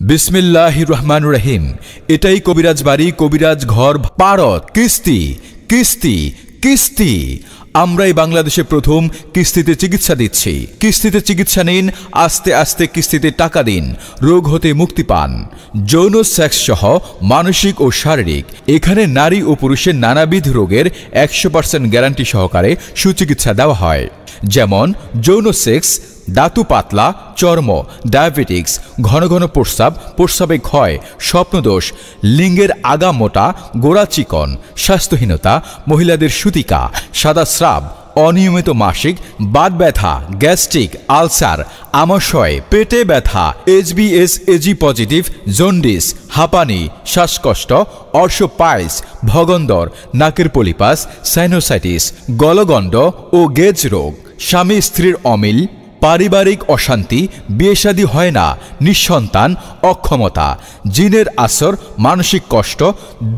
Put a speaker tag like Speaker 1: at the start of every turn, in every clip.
Speaker 1: বিসমিল্লাহির রহমানির রহিম। এটাই কবিরাজ বাড়ি, কবিরাজ ঘর, পারত, কিস্তি কিস্তি কিস্তি। আমরাই বাংলাদেশে প্রথম কিস্তিতে চিকিৎসা দিচ্ছি। কিস্তিতে চিকিৎসা নিন, আস্তে আস্তে কিস্তিতে টাকা দিন, রোগ হতে মুক্তি পান। যৌন সেক্স সহ মানসিক ও শারীরিক, এখানে নারী ও পুরুষের নানাবিধ রোগের 100% গ্যারান্টি সহকারে সুচিকিৎসা দেওয়া হয়। যেমন যৌন সেক্স, দাঁতু পাতলা, চর্ম, ডায়াবেটিক্স, ঘন ঘন প্রস্রাব, প্রস্রাবে ক্ষয়, স্বপ্নদোষ, লিঙ্গের আগা মোটা, গোড়া চিকন, স্বাস্থ্যহীনতা, মহিলাদের সুতিকা, সাদা স্রাব, অনিয়মিত মাসিক, বাত ব্যথা, গ্যাস্ট্রিক, আলসার, আমাশয়, পেটে ব্যথা, HbS AG পজিটিভ, জন্ডিস, হাঁপানি, শ্বাসকষ্ট, অর্শোপাইলস, ভগন্দর, নাকের পলিপাস, সাইনোসাইটিস, গলগণ্ড ও গেজ রোগ, স্বামী স্ত্রীর অমিল, পারিবারিক অশান্তি, বিয়ে শাদী হয় না, নিঃসন্তান, অক্ষমতা, জিনের আসর, মানসিক কষ্ট,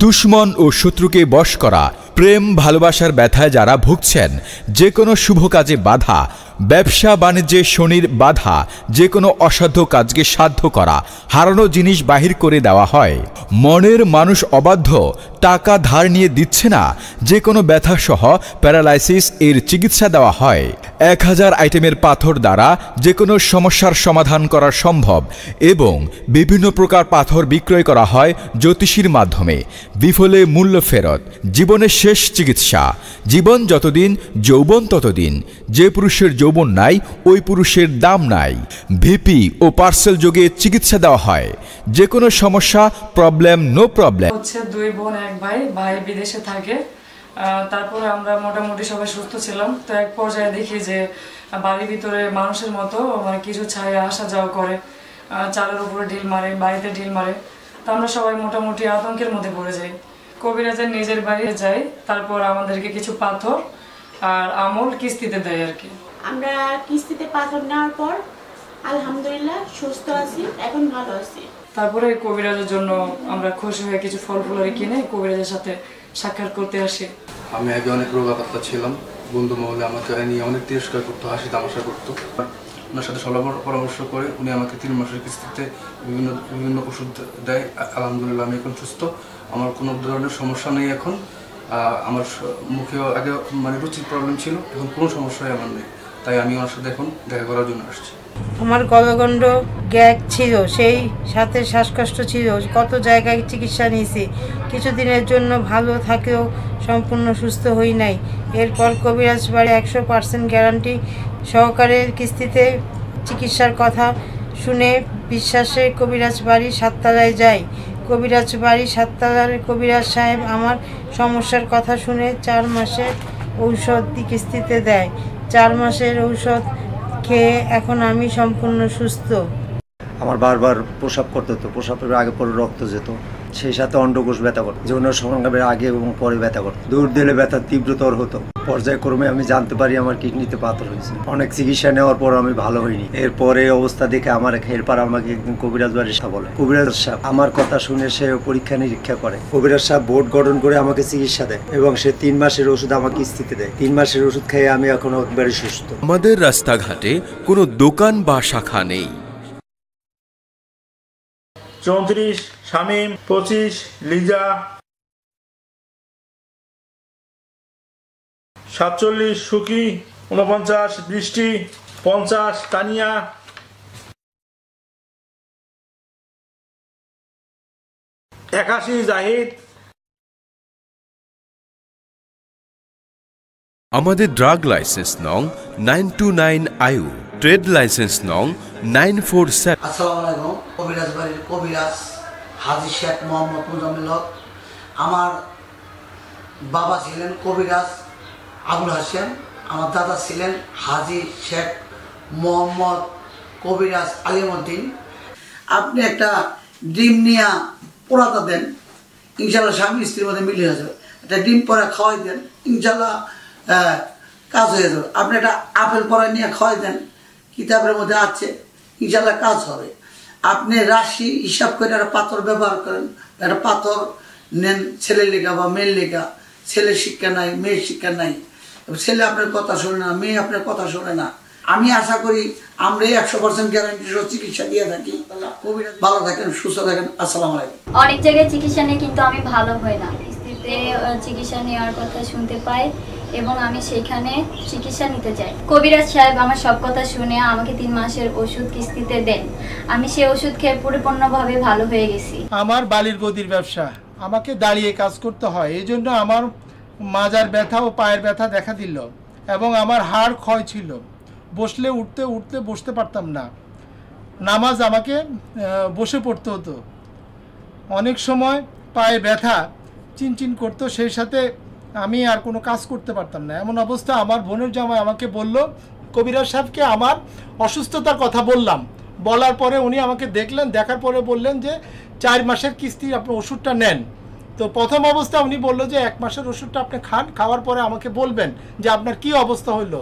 Speaker 1: দুশ্মন ও শত্রুকে বশ করা, প্রেম ভালোবাসার ব্যথায় যারা ভুগছেন, যে কোনো শুভ কাজে বাধা, ব্যবসা বাণিজ্যে শনির বাধা, যে কোনো অসাধ্য কাজকে সাধ্য করা, হারানো জিনিস বাহির করে দেওয়া হয়। মনের মানুষ অবাধ্য, টাকা ধার নিয়ে দিচ্ছে না, যে কোনো ব্যথা সহ প্যারালাইসিস এর চিকিৎসা দেওয়া হয়। 1000 আইটেমের পাথর দ্বারা যে কোনো সমস্যার সমাধান করা সম্ভব এবং বিভিন্ন প্রকার পাথর বিক্রয় করা হয় জ্যোতিষীর মাধ্যমে। বিফলে মূল্য ফেরত, জীবনের শেষ চিকিৎসা। জীবন যতদিন, যৌবন ততদিন। যে পুরুষের যৌবন নাই, ওই পুরুষের দাম নাই। ভিপি ও পার্সেল যোগে চিকিৎসা দেওয়া হয়। যে কোনো সমস্যা, প্রবলেম, নো প্রবলেম।
Speaker 2: হচ্ছে 2 বোন 1 ভাই। ভাই বিদেশে থাকে। তারপরে আমরা মোটামুটি সবাই সুস্থ ছিলাম। তো এক পর্যায়ে দেখি যে বাড়ির ভিতরে মানুষের মতো মানে কিছু ছায়া আসা যাওয়া করে, চালের উপরে ঢিল মারে, বাড়িতে ঢিল মারে। তো আমরা সবাই মোটামুটি আতঙ্কের মধ্যে পড়ে যাই। কবিরাজের নিজের বাড়ি যাই, তারপর আমাদেরকে কিছু পাথর আর আমল কিস্তিতে দেয় আর কি।
Speaker 3: আমরা কিস্তিতে পাথর নেওয়ার পর আলহামদুলিল্লাহ সুস্থ আছি, এখন ভালো আছি।
Speaker 2: তারপরে কবিরাজের জন্য আমরা খুশি হয়ে কিছু ফল ফুলারি কিনে কবিরাজের সাথে সাক্ষাৎ করতে আসি।
Speaker 4: আমি আগে অনেক রোগাপাত্তা ছিলাম, বন্ধু মহলে আমাকে নিয়ে অনেক তিরস্কার করতো, হাসি তামাশা করতো। ওনার সাথে সলাপ পরামর্শ করে উনি আমাকে 3 মাসের কিস্তিতে বিভিন্ন ওষুধ দেয়। আলহামদুলিল্লাহ আমি এখন সুস্থ, আমার কোনো ধরনের সমস্যা নেই এখন। আমার মুখেও আগে মানে রুচির প্রবলেম ছিল, এখন কোনো সমস্যাই আমার নেই। তাই আমি ওনার সাথে এখন দেখা করার জন্য আসছি।
Speaker 5: আমার গলগণ্ড গ্যাগ ছিল, সেই সাথে শ্বাসকষ্ট ছিল, কত জায়গায় চিকিৎসা নিয়েছি, কিছুদিনের জন্য ভালো থাকেও সম্পূর্ণ সুস্থ হই নাই। এরপর কবিরাজ বাড়ি 100% গ্যারান্টি সহকারে কিস্তিতে চিকিৎসার কথা শুনে বিশ্বাসে কবিরাজ বাড়ি 7 তলায় যাই। কবিরাজ বাড়ি 7 তলার কবিরাজ সাহেব আমার সমস্যার কথা শুনে 4 মাসের ঔষধ কিস্তিতে দেয়। 4 মাসের ঔষধ খেয়ে এখন আমি সম্পূর্ণ সুস্থ।
Speaker 6: আমার বারবার প্রসাব করতে হতো, প্রসাবের আগে পরে রক্ত যেত, সেই সাথে অন্ডকোষ ব্যথা করতো, যৌন সংগ্রামের আগে এবং পরে ব্যথা করতো, দৌড় দিলে ব্যথা তীব্রতর হতো। পর্যায়ক্রমে আমি জানতে পারি আমার কিডনিতে পাথর হয়েছে। অনেক চিকিৎসা নেওয়ার পর আমি ভালো হইনি। এরপরে অবস্থা দেখে এরপর আমাকে একদিন কবিরাজ বাড়ি সাহেব বলে, কবিরাজ সাহেব আমার কথা শুনে সে পরীক্ষা নিরীক্ষা করে, কবিরাজ সাহেব বোর্ড গঠন করে আমাকে চিকিৎসা দেয় এবং সে 3 মাসের ওষুধ আমাকে কিস্তিতে দেয়। 3 মাসের ওষুধ খেয়ে আমি এখন একবারে সুস্থ।
Speaker 1: আমাদের রাস্তাঘাটে কোনো দোকান বা শাখা নেই।
Speaker 7: 34 শামীম, 25 লিজা, 47 সুকি, 49 বৃষ্টি, 50 তানিয়া, 81 জাহিদ।
Speaker 1: আমাদের ড্রাগ লাইসেন্স নং 929 আয়ু, ট্রেড লাইসেন্স নং 947।
Speaker 8: আসসালামু আলাইকুম। কবিরাজ বাড়ির কবিরাজ হাজী শেখ মোহাম্মদ মুজাম্মিল হক। আমার বাবা ছিলেন কবিরাজ আবুল হাসেম, আমার দাদা ছিলেন হাজী শেখ মোহাম্মদ কবিরাজ আলিমউদ্দিন। আপনি একটা ডিম নিয়ে পোড়াতে দেন, ইনশাল্লাহ স্বামী স্ত্রীর মধ্যে মিলে যাবে। একটা ডিম পরে খাওয়াই দেন, ইনশাল্লাহ কাজ হয়ে যাবে। আপনি একটা আপেল পরে নিয়ে খাওয়াই দেন, কিতাবের মধ্যে আছে, ইনশাল্লাহ কাজ হবে। আপনি রাশি হিসাব করে একটা পাথর ব্যবহার করেন, একটা পাথর নেন ছেলের লেখা বা মেয়ের লেখা। ছেলের শিক্ষা নাই, মেয়ের শিক্ষা নাই, ছেলে আপনার কথা শোনে না, মেয়ে আপনার কথা শোনে না। আমি আশা করি আমরাই 100% গ্যারান্টি সহ চিকিৎসা দিয়ে থাকি। কবিরাজ ভালো থাকেন, সুস্থ থাকেন। আসসালামু আলাইকুম।
Speaker 9: অনেক জায়গায় চিকিৎসা নিয়ে কিন্তু আমি ভালো হই না, কিস্তিতে চিকিৎসা নেওয়ার কথা শুনতে পাই এবং আমি সেখানে চিকিৎসা নিতে যাই। কবিরাজ সাহেব আমার সব কথা শুনে আমাকে 3 মাসের ওষুধ কিস্তিতে দেন। আমি সেই ওষুধ খেয়ে পরিপূর্ণভাবে ভালো হয়ে গেছি।
Speaker 10: আমার বালির গদির ব্যবসা, আমাকে দাঁড়িয়ে কাজ করতে হয়, এই জন্য আমার মাজার ব্যথা ও পায়ের ব্যথা দেখা দিল এবং আমার হাড় ক্ষয় ছিল। বসলে উঠতে উঠতে বসতে পারতাম না, নামাজ আমাকে বসে পড়তে হতো। অনেক সময় পায়ে ব্যথা চিনচিন করতো, সেই সাথে আমি আর কোনো কাজ করতে পারতাম না। এমন অবস্থা আমার বোনের জামাই আমাকে বলল, কবিরাজ সাহেবকে আমার অসুস্থতার কথা বললাম, বলার পরে উনি আমাকে দেখলেন, দেখার পরে বললেন যে 4 মাসের কিস্তি আপনি ওষুধটা নেন। তো প্রথম অবস্থা উনি বললো যে 1 মাসের ওষুধটা আপনি খান, খাওয়ার পরে আমাকে বলবেন যে আপনার কি অবস্থা হইলো।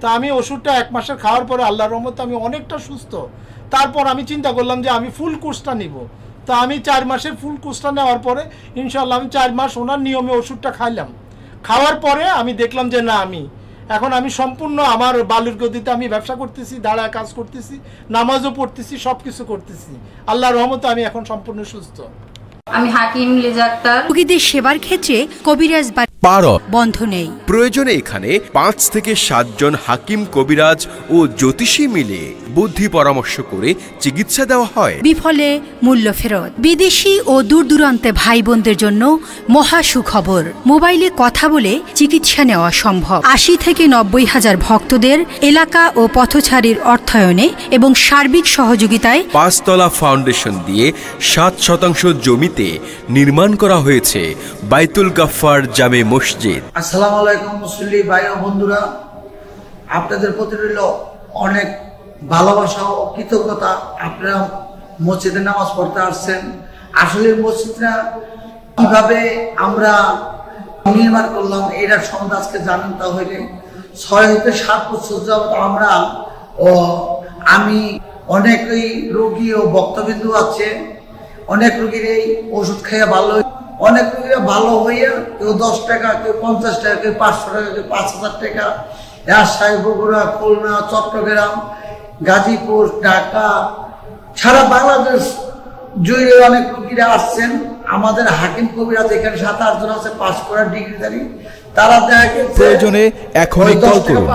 Speaker 10: তা আমি ওষুধটা 1 মাসের খাওয়ার পরে আল্লাহর রহমতে আমি অনেকটা সুস্থ। তারপর আমি চিন্তা করলাম যে আমি ফুল কোর্সটা নিব। তা আমি 4 মাসের ফুল কোর্সটা নেওয়ার পরে ইনশাআল্লাহ আমি 4 মাস ওনার নিয়মে ওষুধটা খাইলাম। খাওয়ার পরে আমি দেখলাম যে না, এখন আমি সম্পূর্ণ আমার বালুর গদিতে আমি ব্যবসা করতেছি, দাঁড়ায় কাজ করতেছি, নামাজও পড়তেছি, সব কিছু করতেছি। আল্লাহর রহমতে আমি এখন সম্পূর্ণ সুস্থ।
Speaker 11: আমি হাকিম লিজা আক্তার।
Speaker 12: রোগীদের সেবার ক্ষেত্রে কবিরাজ
Speaker 1: পারদ
Speaker 12: বন্ধ নেই।
Speaker 13: প্রয়োজনে এখানে 5 থেকে 7 জন হাকিম, কবিরাজ ও জ্যোতিষী মিলে বুদ্ধি পরামর্শ করে চিকিৎসা দেওয়া হয়।
Speaker 12: বিফলে মূল্য ফেরত। বিদেশি ও দূর দূরান্তে ভাই বোনদের জন্য মহা সুখবর, মোবাইলে কথা বলে চিকিৎসা নেওয়া সম্ভব। 80 থেকে 90 হাজার ভক্তদের এলাকা ও পথচারীর অর্থায়নে এবং সার্বিক সহযোগিতায়
Speaker 13: 5 তলা ফাউন্ডেশন দিয়ে 7% জমিতে নির্মাণ করা হয়েছে বাইতুল গাফফার জামে মসজিদ।
Speaker 8: আসসালামু আলাইকুম মুসল্লি ভাই ও বন্ধুরা, আপনাদের প্রতি রইল অনেক ভালোবাসা ও কৃতজ্ঞতা। আপনারা মসজিদে নামাজ পড়তে আসছেন। আসলে মসজিদটা কিভাবে আমরা নির্মাণ করলাম এটা সম্বন্ধে আজকে জানেন। তাহলে 6 থেকে 7 বছর যাবত আমরা আমি অনেকই রোগী ও ভক্তবিন্দু আছে, অনেক রোগীর এই ওষুধ খেয়ে ভালো, অনেক রোগীরা ভালো হইয়া কেউ 10 টাকা, কেউ 50 টাকা, কেউ 500 টাকা, কেউ 5000 টাকা, রাজশাহী, বগুড়া, খুলনা, চট্টগ্রাম, গাজীপুর, ঢাকা, সারা বাংলাদেশ জুড়ে অনেক রোগীরা আসছেন। আমাদের হাকিম কবিরাজ এখানে 7-8 জন আছে, পাস করার ডিগ্রিধারী। তারা
Speaker 1: প্রয়োজনে এখনই কল করুন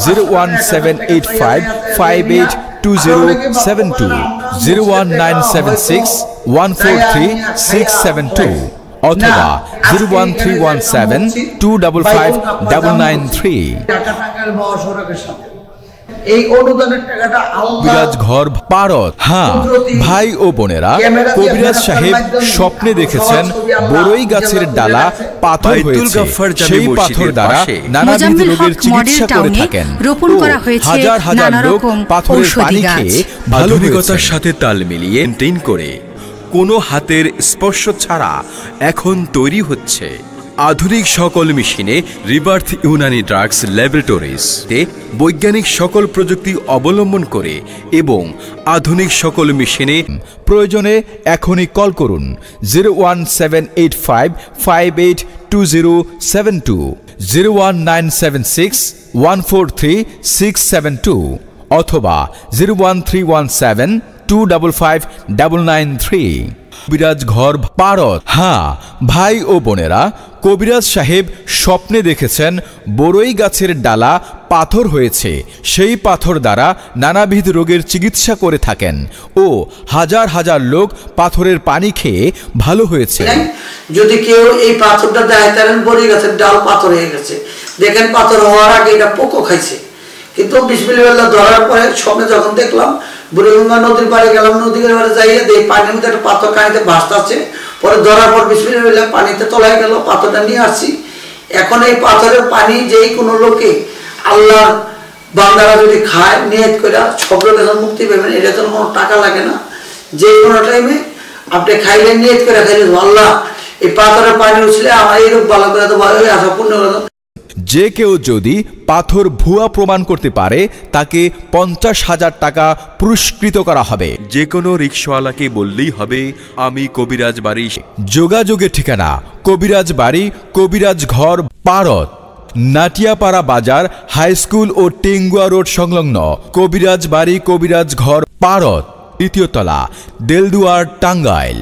Speaker 1: 01785582072 01976143672 অথবা 01317255993।
Speaker 8: ঢাকা টাঙ্গাইল মহাসড়কের সাথে এই অনুদানের টাকাটা
Speaker 1: কবিরাজ ঘর পারদ। হ্যাঁ ভাই ও বোনেরা, কবিরাজ সাহেব স্বপ্নে দেখেছেন বড়ই গাছের ডালা পাথর হয়েছে, সেই পাথর দ্বারা নানাবিধ রোগের চিকিৎসা করে থাকেন। হাজার হাজার লোক পাথরের পানি খেয়ে আধুনিকতার সাথে তাল মিলিয়ে মেইনটেইন করে কোনো হাতের স্পর্শ ছাড়া এখন তৈরি হচ্ছে আধুনিক সকল মেশিনে রিবার্থ ইউনানি ড্রাগস ল্যাবরেটরিজ বৈজ্ঞানিক সকল প্রযুক্তি অবলম্বন করে এবং আধুনিক সকল মেশিনে। প্রয়োজনে এখনই কল করুন 01785582072 01976143672 অথবা 01317255993। কবিরাজ ঘর পারদ। হ্যাঁ ভাই ও বোনেরা, কবিরাজ সাহেব স্বপ্নে দেখেছেন বড়ই গাছের ডালা পাথর হয়েছে, সেই পাথর দ্বারা নানাবিধ রোগের চিকিৎসা করে থাকেন ও হাজার হাজার লোক পাথরের পানি খেয়ে ভালো হয়েছে।
Speaker 8: যদি কেউ এই পাথরটা দেয় তাহলে বড়ই গাছের ডাল পাথর হয়ে গেছে, দেখেন পাথর হওয়ার আগে এটা পোকো খাইছে, কিন্তু বিসমিল্লাহ ধরার পরে স্বপ্নে যখন দেখলাম বুড়িগঙ্গা নদীর পাড়ে গেলাম, নদীর পাড়ে যাইয়ে দেখি পানির মধ্যে একটা পাথর কানিতে ভাসতে। পরে ধরার পর বিসমিল্লাহ পানিতে তলায় গেল, পাথরটা নিয়ে আসছি। এখন এই পাথরের পানি যেই কোনো লোকে আল্লাহ বান্দারা যদি খায় নিয়ত করে সব লোকের মুক্তি পাবেন। এটা তো কোনো টাকা লাগে না, যে কোনো টাইমে আপনি খাইলে নিয়ত করে খাইলে আল্লাহ এই পাথরের পানি উঠলে আমার এই রোগ ভালো করে দেবো, আশা পূর্ণ করে দেবো।
Speaker 1: যে কেউ যদি পাথর ভুয়া প্রমাণ করতে পারে তাকে 50,000 টাকা পুরস্কৃত করা হবে।
Speaker 13: যে কোনো রিকশাওয়ালাকে বললেই হবে আমি কবিরাজ বাড়ি।
Speaker 1: যোগাযোগের ঠিকানা কবিরাজ বাড়ি, কবিরাজ ঘর পারদ। নাটিয়াপাড়া বাজার, হাই স্কুল ও টেঙ্গুয়া রোড সংলগ্ন কবিরাজ বাড়ি, কবিরাজ ঘর, পারদ, 2য় তলা, দেলদুয়ার, টাঙ্গাইল।